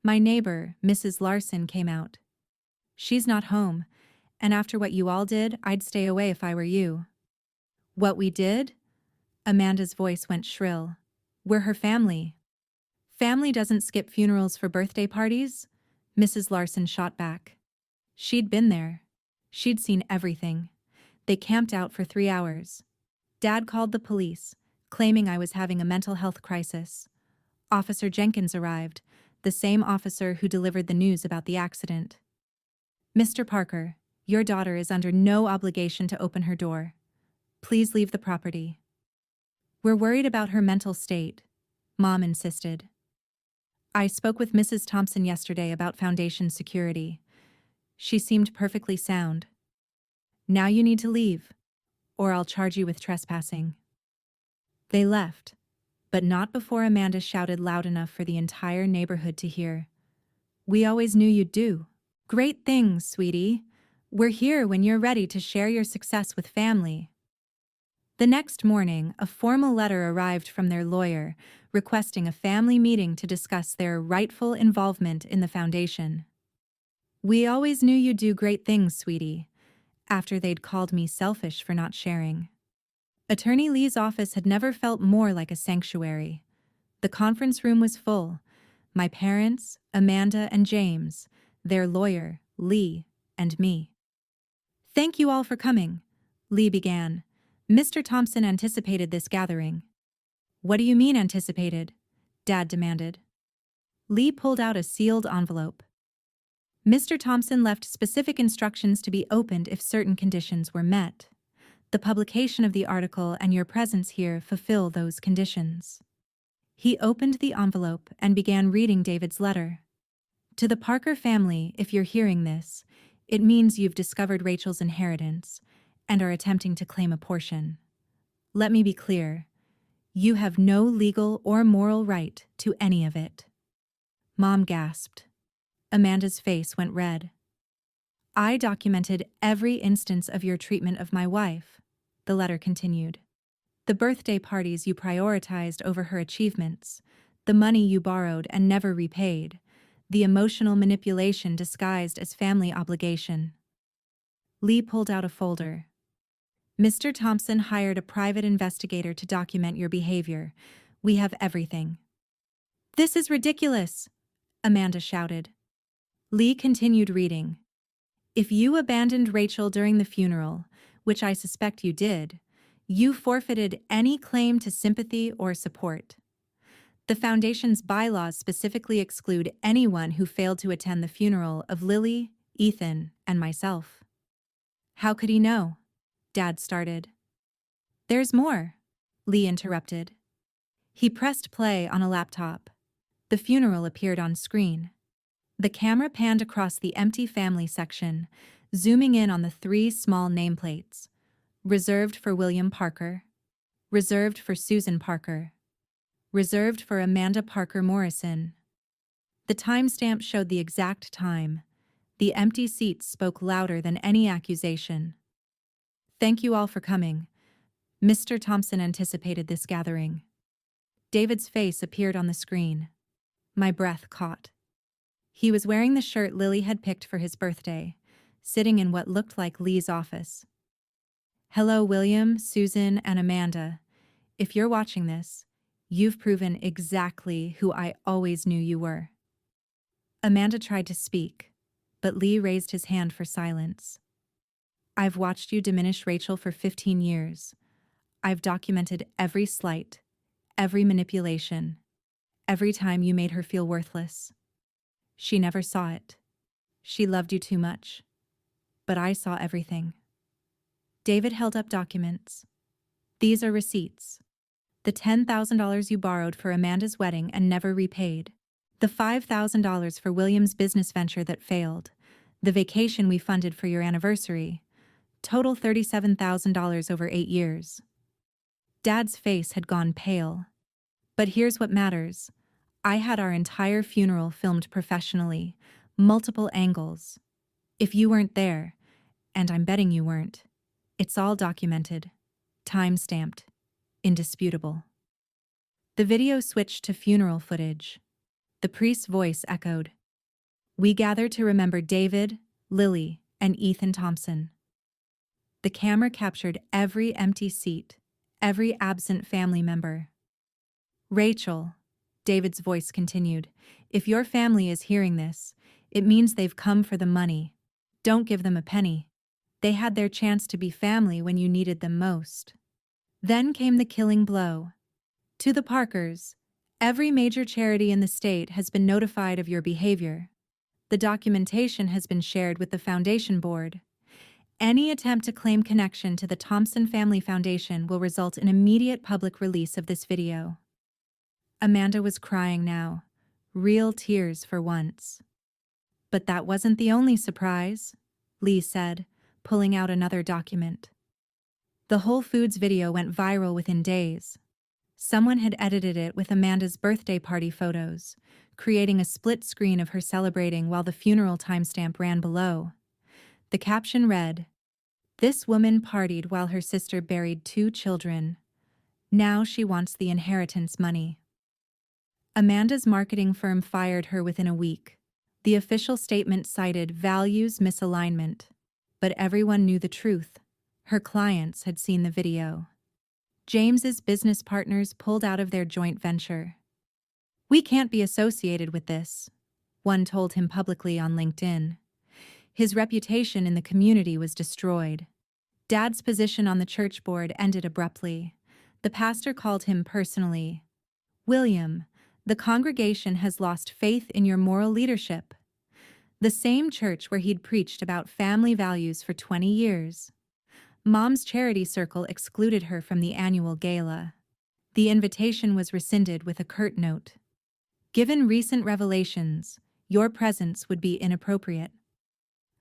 My neighbor, Mrs. Larson, came out. She's not home, and after what you all did, I'd stay away if I were you. What we did? Amanda's voice went shrill. We're her family. Family doesn't skip funerals for birthday parties, Mrs. Larson shot back. She'd been there. She'd seen everything. They camped out for 3 hours. Dad called the police, claiming I was having a mental health crisis. Officer Jenkins arrived, the same officer who delivered the news about the accident. Mr. Parker, your daughter is under no obligation to open her door. Please leave the property. We're worried about her mental state, Mom insisted. I spoke with Mrs. Thompson yesterday about foundation security. She seemed perfectly sound. Now you need to leave, or I'll charge you with trespassing. They left, but not before Amanda shouted loud enough for the entire neighborhood to hear. We always knew you'd do great things, sweetie. We're here when you're ready to share your success with family. The next morning, a formal letter arrived from their lawyer requesting a family meeting to discuss their rightful involvement in the foundation. We always knew you'd do great things, sweetie, after they'd called me selfish for not sharing. Attorney Lee's office had never felt more like a sanctuary. The conference room was full. My parents, Amanda and James, their lawyer, Lee, and me. Thank you all for coming, Lee began. Mr. Thompson anticipated this gathering. What do you mean anticipated? Dad demanded. Lee pulled out a sealed envelope. Mr. Thompson left specific instructions to be opened if certain conditions were met. The publication of the article and your presence here fulfill those conditions. He opened the envelope and began reading David's letter. To the Parker family, if you're hearing this, it means you've discovered Rachel's inheritance and are attempting to claim a portion. Let me be clear. You have no legal or moral right to any of it. Mom gasped. Amanda's face went red. I documented every instance of your treatment of my wife, the letter continued. The birthday parties you prioritized over her achievements, the money you borrowed and never repaid, the emotional manipulation disguised as family obligation. Lee pulled out a folder. Mr. Thompson hired a private investigator to document your behavior. We have everything. This is ridiculous, Amanda shouted. Lee continued reading. If you abandoned Rachel during the funeral, which I suspect you did, you forfeited any claim to sympathy or support. The Foundation's bylaws specifically exclude anyone who failed to attend the funeral of Lily, Ethan, and myself. How could he know? Dad started. There's more, Lee interrupted. He pressed play on a laptop. The funeral appeared on screen. The camera panned across the empty family section, zooming in on the 3 small nameplates. Reserved for William Parker. Reserved for Susan Parker. Reserved for Amanda Parker Morrison. The timestamp showed the exact time. The empty seats spoke louder than any accusation. Thank you all for coming. Mr. Thompson anticipated this gathering. David's face appeared on the screen. My breath caught. He was wearing the shirt Lily had picked for his birthday, sitting in what looked like Lee's office. Hello, William, Susan, and Amanda. If you're watching this, you've proven exactly who I always knew you were. Amanda tried to speak, but Lee raised his hand for silence. I've watched you diminish Rachel for 15 years. I've documented every slight, every manipulation, every time you made her feel worthless. She never saw it. She loved you too much. But I saw everything. David held up documents. These are receipts. The $10,000 you borrowed for Amanda's wedding and never repaid. The $5,000 for William's business venture that failed. The vacation we funded for your anniversary. Total $37,000 over 8 years. Dad's face had gone pale. But here's what matters. I had our entire funeral filmed professionally, multiple angles. If you weren't there, and I'm betting you weren't, it's all documented, time-stamped, indisputable. The video switched to funeral footage. The priest's voice echoed. We gather to remember David, Lily, and Ethan Thompson. The camera captured every empty seat, every absent family member. Rachel, David's voice continued, if your family is hearing this, it means they've come for the money. Don't give them a penny. They had their chance to be family when you needed them most. Then came the killing blow. To the Parkers, every major charity in the state has been notified of your behavior. The documentation has been shared with the foundation board. Any attempt to claim connection to the Thompson Family Foundation will result in immediate public release of this video. Amanda was crying now, real tears for once. But that wasn't the only surprise, Lee said, pulling out another document. The Whole Foods video went viral within days. Someone had edited it with Amanda's birthday party photos, creating a split screen of her celebrating while the funeral timestamp ran below. The caption read, "This woman partied while her sister buried 2 children. Now she wants the inheritance money." Amanda's marketing firm fired her within a week. The official statement cited values misalignment, but everyone knew the truth. Her clients had seen the video. James's business partners pulled out of their joint venture. We can't be associated with this, one told him publicly on LinkedIn. His reputation in the community was destroyed. Dad's position on the church board ended abruptly. The pastor called him personally. William, the congregation has lost faith in your moral leadership. The same church where he'd preached about family values for 20 years. Mom's charity circle excluded her from the annual gala. The invitation was rescinded with a curt note. Given recent revelations, your presence would be inappropriate.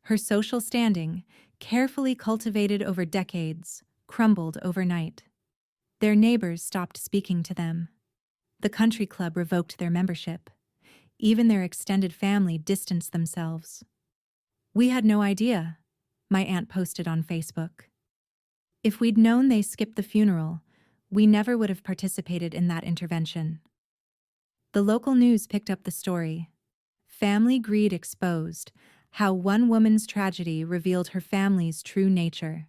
Her social standing, carefully cultivated over decades, crumbled overnight. Their neighbors stopped speaking to them. The country club revoked their membership. Even their extended family distanced themselves. We had no idea, my aunt posted on Facebook. If we'd known they skipped the funeral, we never would have participated in that intervention. The local news picked up the story. Family greed exposed, how one woman's tragedy revealed her family's true nature.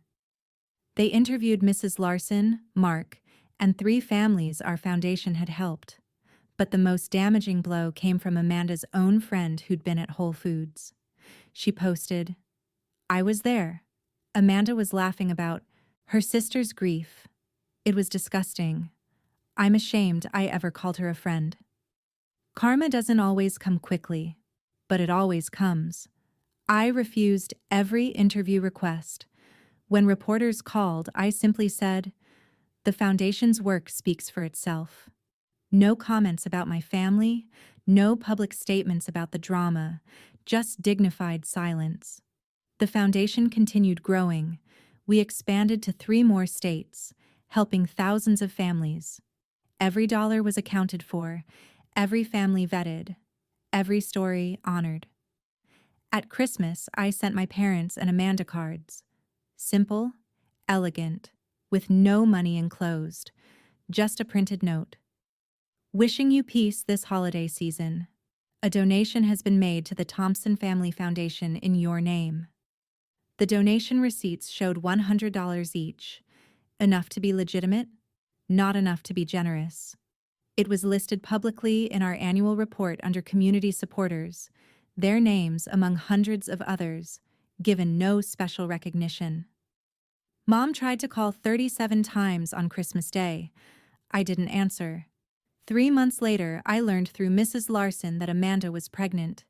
They interviewed Mrs. Larson, Mark, and 3 families our foundation had helped. But the most damaging blow came from Amanda's own friend who'd been at Whole Foods. She posted, I was there. Amanda was laughing about her sister's grief. It was disgusting. I'm ashamed I ever called her a friend. Karma doesn't always come quickly, but it always comes. I refused every interview request. When reporters called, I simply said, the foundation's work speaks for itself. No comments about my family, no public statements about the drama, just dignified silence. The foundation continued growing. We expanded to 3 more states, helping thousands of families. Every dollar was accounted for, every family vetted, every story honored. At Christmas, I sent my parents and Amanda cards. Simple, elegant, with no money enclosed, just a printed note. Wishing you peace this holiday season. A donation has been made to the Thompson Family Foundation in your name. The donation receipts showed $100 each. Enough to be legitimate, not enough to be generous. It was listed publicly in our annual report under community supporters, their names among hundreds of others, given no special recognition. Mom tried to call 37 times on Christmas Day. I didn't answer. 3 months later, I learned through Mrs. Larson that Amanda was pregnant.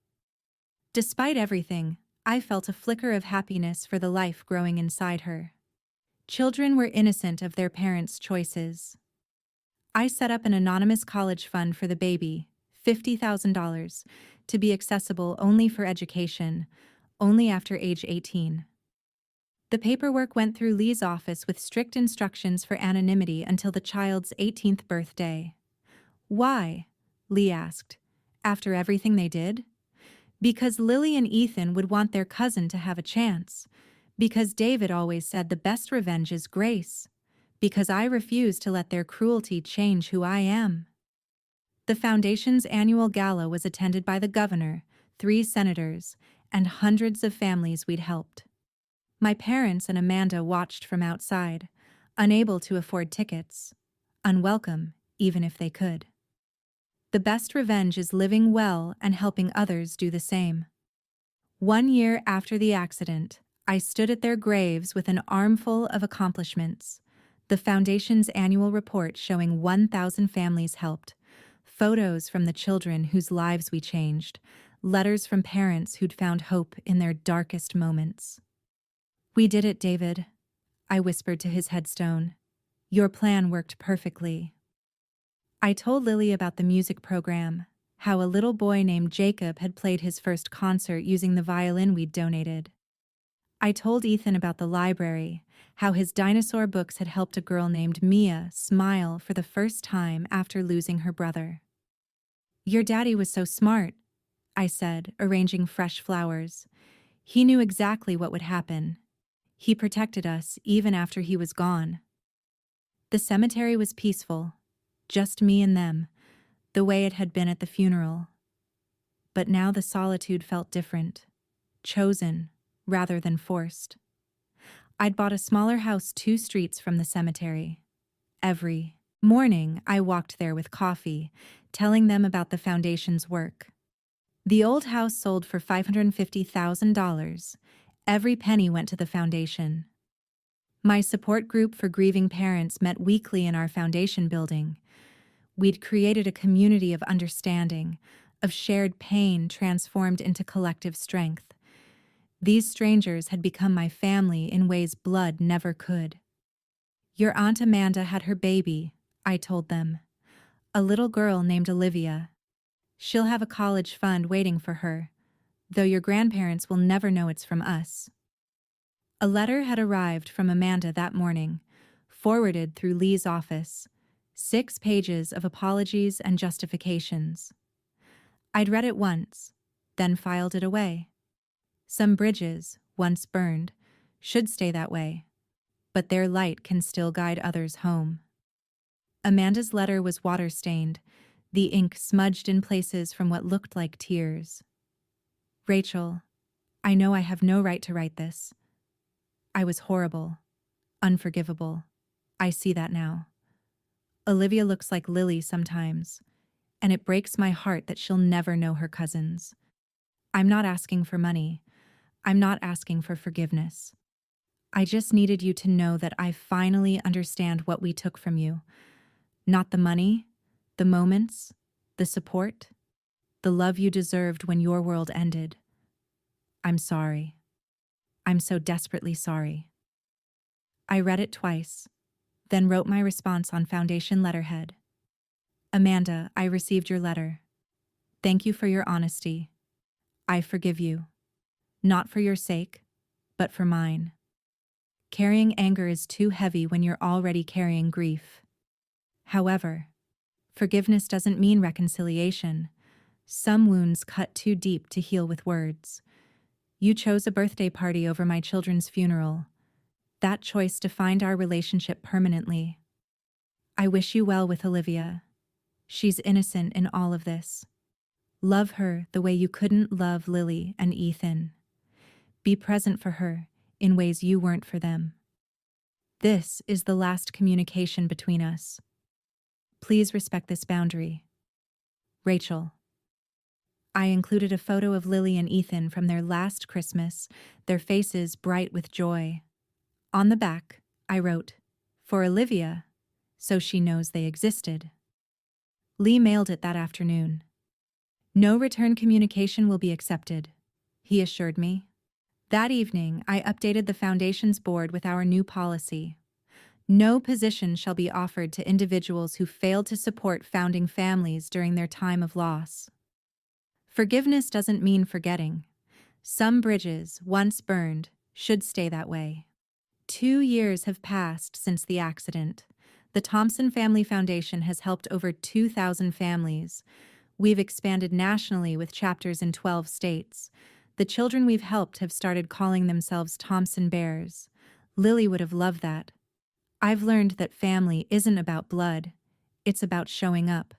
Despite everything, I felt a flicker of happiness for the life growing inside her. Children were innocent of their parents' choices. I set up an anonymous college fund for the baby, $50,000, to be accessible only for education, only after age 18. The paperwork went through Lee's office with strict instructions for anonymity until the child's 18th birthday. Why? Lee asked. After everything they did? Because Lily and Ethan would want their cousin to have a chance. Because David always said the best revenge is grace. Because I refuse to let their cruelty change who I am. The foundation's annual gala was attended by the governor, 3 senators, and hundreds of families we'd helped. My parents and Amanda watched from outside, unable to afford tickets, unwelcome even if they could. The best revenge is living well and helping others do the same. 1 year after the accident, I stood at their graves with an armful of accomplishments. The foundation's annual report showing 1,000 families helped, photos from the children whose lives we changed, letters from parents who'd found hope in their darkest moments. "We did it, David," I whispered to his headstone. "Your plan worked perfectly." I told Lily about the music program, how a little boy named Jacob had played his first concert using the violin we'd donated. I told Ethan about the library, how his dinosaur books had helped a girl named Mia smile for the first time after losing her brother. "Your daddy was so smart," I said, arranging fresh flowers. "He knew exactly what would happen. He protected us even after he was gone." The cemetery was peaceful, just me and them, the way it had been at the funeral. But now the solitude felt different, chosen rather than forced. I'd bought a smaller house 2 streets from the cemetery. Every morning, I walked there with coffee, telling them about the foundation's work. The old house sold for $550,000. Every penny went to the foundation. My support group for grieving parents met weekly in our foundation building. We'd created a community of understanding, of shared pain transformed into collective strength. These strangers had become my family in ways blood never could. "Your Aunt Amanda had her baby," I told them. "A little girl named Olivia. She'll have a college fund waiting for her, though your grandparents will never know it's from us." A letter had arrived from Amanda that morning, forwarded through Lee's office. 6 pages of apologies and justifications. I'd read it once, then filed it away. Some bridges, once burned, should stay that way, but their light can still guide others home. Amanda's letter was water-stained, the ink smudged in places from what looked like tears. "Rachel, I know I have no right to write this. I was horrible, unforgivable. I see that now. Olivia looks like Lily sometimes, and it breaks my heart that she'll never know her cousins. I'm not asking for money. I'm not asking for forgiveness. I just needed you to know that I finally understand what we took from you. Not the money, the moments, the support, the love you deserved when your world ended. I'm sorry. I'm so desperately sorry." I read it twice, then wrote my response on foundation letterhead. "Amanda, I received your letter. Thank you for your honesty. I forgive you. Not for your sake, but for mine. Carrying anger is too heavy when you're already carrying grief. However, forgiveness doesn't mean reconciliation. Some wounds cut too deep to heal with words. You chose a birthday party over my children's funeral. That choice defined our relationship permanently. I wish you well with Olivia. She's innocent in all of this. Love her the way you couldn't love Lily and Ethan. Be present for her in ways you weren't for them. This is the last communication between us. Please respect this boundary. Rachel." I included a photo of Lily and Ethan from their last Christmas, their faces bright with joy. On the back, I wrote, "For Olivia, so she knows they existed." Lee mailed it that afternoon. "No return communication will be accepted," he assured me. That evening, I updated the foundation's board with our new policy. No position shall be offered to individuals who failed to support founding families during their time of loss. Forgiveness doesn't mean forgetting. Some bridges, once burned, should stay that way. 2 years have passed since the accident. The Thompson Family Foundation has helped over 2,000 families. We've expanded nationally with chapters in 12 states. The children we've helped have started calling themselves Thompson Bears. Lily would have loved that. I've learned that family isn't about blood. It's about showing up.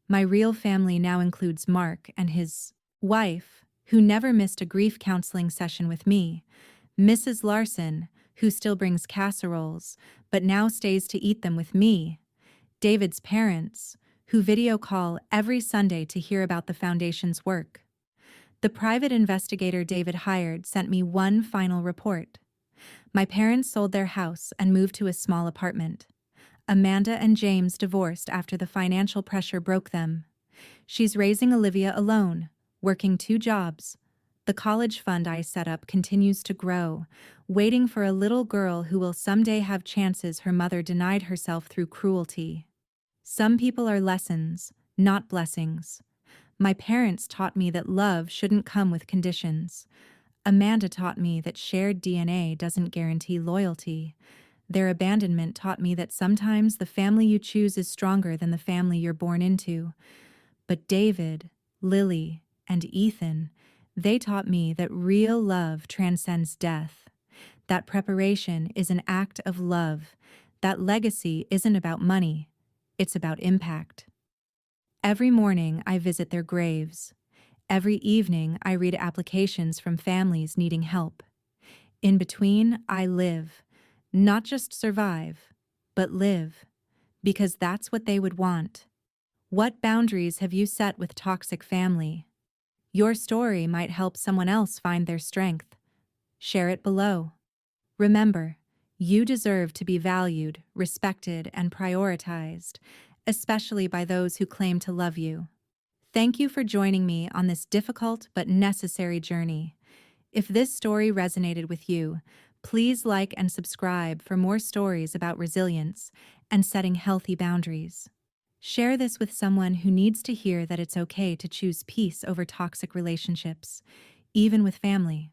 My real family now includes Mark and his wife, who never missed a grief counseling session with me, Mrs. Larson, who still brings casseroles, but now stays to eat them with me, David's parents, who video call every Sunday to hear about the foundation's work. The private investigator David hired sent me one final report. My parents sold their house and moved to a small apartment. Amanda and James divorced after the financial pressure broke them. She's raising Olivia alone, working 2 jobs. The college fund I set up continues to grow, waiting for a little girl who will someday have chances her mother denied herself through cruelty. Some people are lessons, not blessings. My parents taught me that love shouldn't come with conditions. Amanda taught me that shared DNA doesn't guarantee loyalty. Their abandonment taught me that sometimes the family you choose is stronger than the family you're born into. But David, Lily, and Ethan, they taught me that real love transcends death. That preparation is an act of love. That legacy isn't about money. It's about impact. Every morning I visit their graves. Every evening I read applications from families needing help. In between, I live. Not just survive, but live. Because that's what they would want. What boundaries have you set with toxic family? Your story might help someone else find their strength. Share it below. Remember, you deserve to be valued, respected, and prioritized, especially by those who claim to love you. Thank you for joining me on this difficult but necessary journey. If this story resonated with you, please like and subscribe for more stories about resilience and setting healthy boundaries. Share this with someone who needs to hear that it's okay to choose peace over toxic relationships, even with family.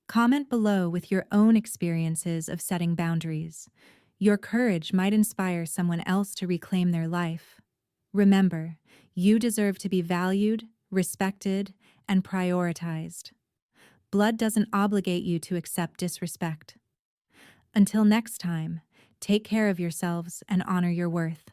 Comment below with your own experiences of setting boundaries. Your courage might inspire someone else to reclaim their life. Remember, you deserve to be valued, respected, and prioritized. Blood doesn't obligate you to accept disrespect. Until next time, take care of yourselves and honor your worth.